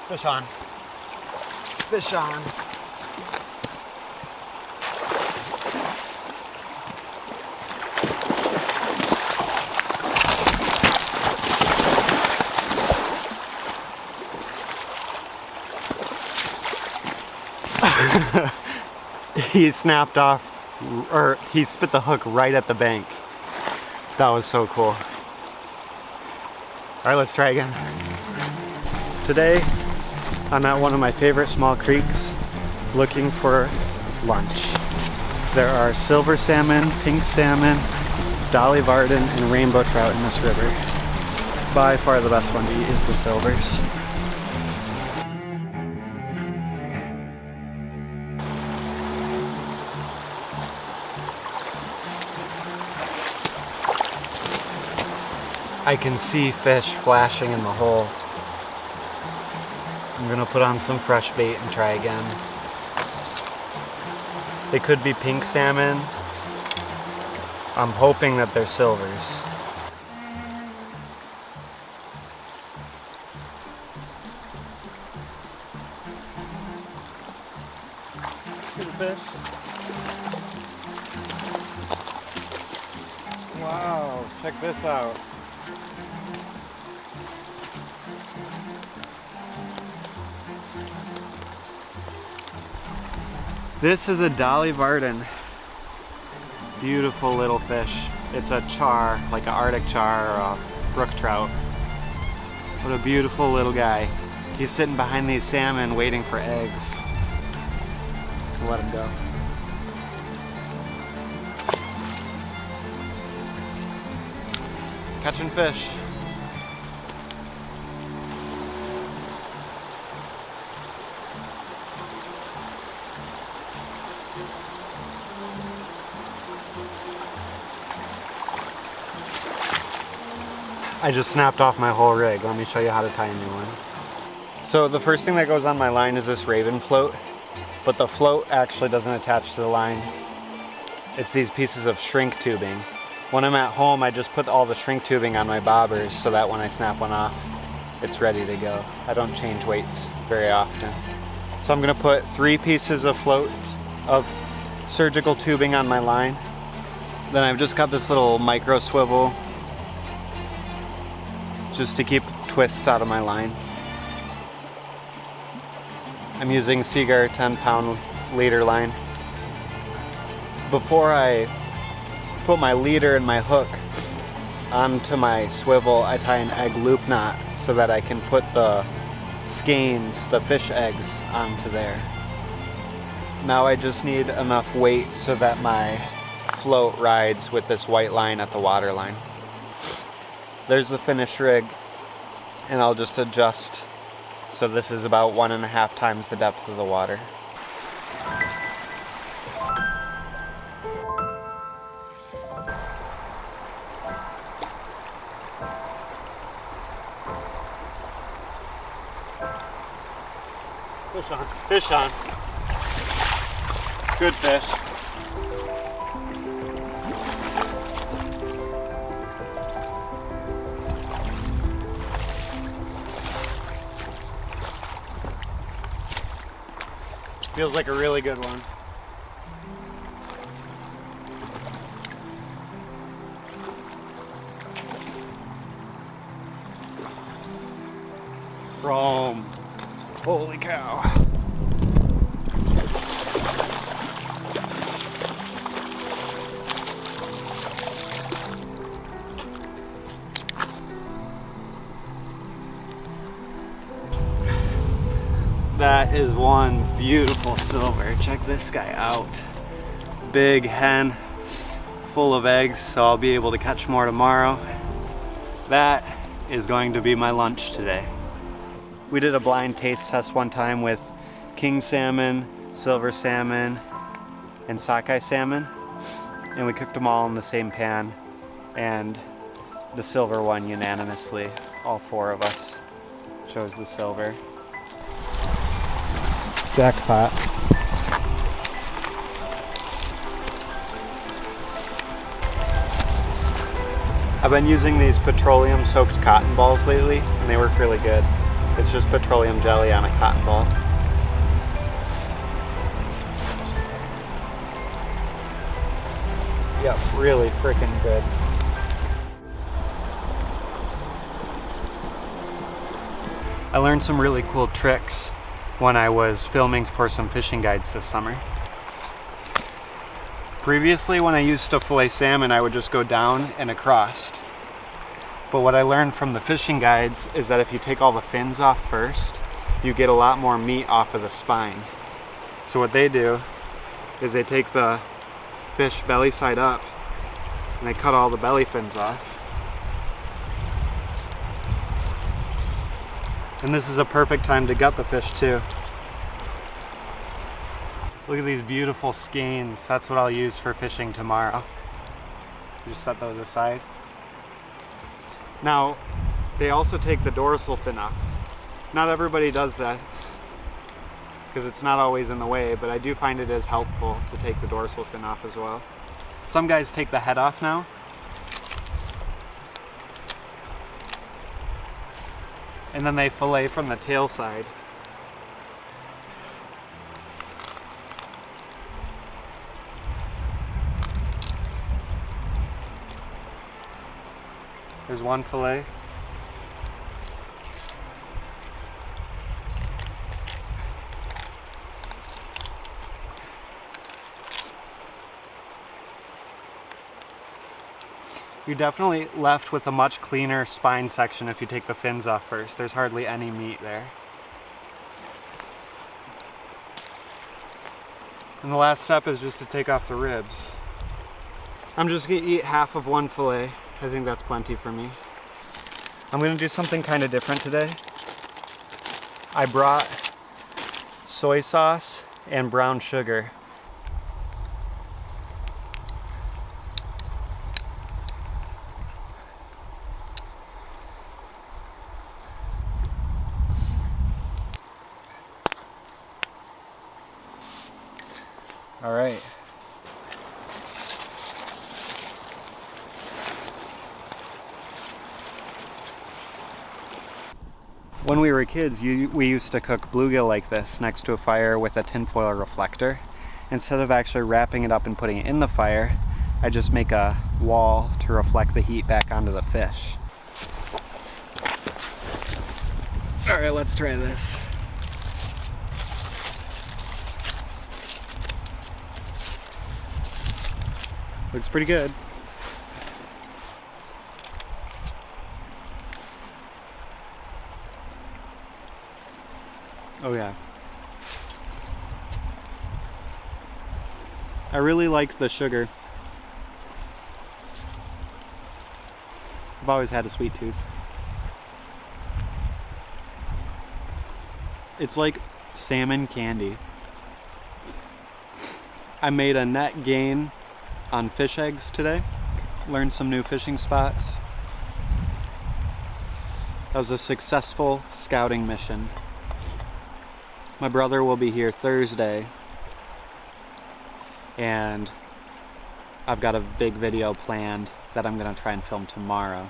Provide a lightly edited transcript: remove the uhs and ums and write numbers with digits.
Fish on. Fish on. He snapped off, or he spit the hook right at the bank. That was so cool. All right, let's try again. Today, I'm at one of my favorite small creeks looking for lunch. There are silver salmon, pink salmon, Dolly, Varden, and rainbow trout in this river. By far the best one to eat is the silvers. I can see fish flashing in the hole. I'm gonna put on some fresh bait and try again. They could be pink salmon. I'm hoping that they're silvers. See the fish? Wow, check this out. This is a Dolly Varden. Beautiful little fish. It's a char, like an Arctic char or a brook trout. What a beautiful little guy. He's sitting behind these salmon waiting for eggs. We'll let him go. Catching fish. I just snapped off my whole rig. Let me show you how to tie a new one. So the first thing that goes on my line is this Raven float, but the float actually doesn't attach to the line. It's these pieces of shrink tubing. When I'm at home, I just put all the shrink tubing on my bobbers so that when I snap one off, it's ready to go. I don't change weights very often. So I'm gonna put 3 pieces of float of surgical tubing on my line. Then I've just got this little micro swivel just to keep twists out of my line. I'm using Seaguar 10-pound leader line. Before I put my leader and my hook onto my swivel, I tie an egg loop knot so that I can put the skeins, the fish eggs, onto there. Now I just need enough weight so that my float rides with this white line at the water line. There's the finished rig, and I'll just adjust. So this is about 1.5 times the depth of the water. Fish on, fish on. Good fish. Feels like a really good one. Chrome. Holy cow. That is one beautiful silver. Check this guy out. Big hen, full of eggs, so I'll be able to catch more tomorrow. That is going to be my lunch today. We did a blind taste test one time with king salmon, silver salmon, and sockeye salmon, and we cooked them all in the same pan, and the silver won unanimously. All 4 of us chose the silver. Jackpot. I've been using these petroleum soaked cotton balls lately, and they work really good. It's just petroleum jelly on a cotton ball. Yep, really freaking good. I learned some really cool tricks when I was filming for some fishing guides this summer. Previously, when I used to fillet salmon, I would just go down and across. But what I learned from the fishing guides is that if you take all the fins off first, you get a lot more meat off of the spine. So what they do is they take the fish belly side up and they cut all the belly fins off. And this is a perfect time to gut the fish too. Look at these beautiful skeins. That's what I'll use for fishing tomorrow. Just set those aside. Now, they also take the dorsal fin off. Not everybody does this because it's not always in the way, but I do find it is helpful to take the dorsal fin off as well. Some guys take the head off now. And then they fillet from the tail side. There's one fillet. You're definitely left with a much cleaner spine section if you take the fins off first. There's hardly any meat there. And the last step is just to take off the ribs. I'm just gonna eat half of one fillet. I think that's plenty for me. I'm gonna do something kind of different today. I brought soy sauce and brown sugar. All right. When we were kids, we used to cook bluegill like this next to a fire with a tinfoil reflector. Instead of actually wrapping it up and putting it in the fire, I just make a wall to reflect the heat back onto the fish. All right, let's try this. Looks pretty good. Oh yeah. I really like the sugar. I've always had a sweet tooth. It's like salmon candy. I made a net gain on fish eggs today. Learned some new fishing spots. That was a successful scouting mission. My brother will be here Thursday, and I've got a big video planned that I'm gonna try and film tomorrow.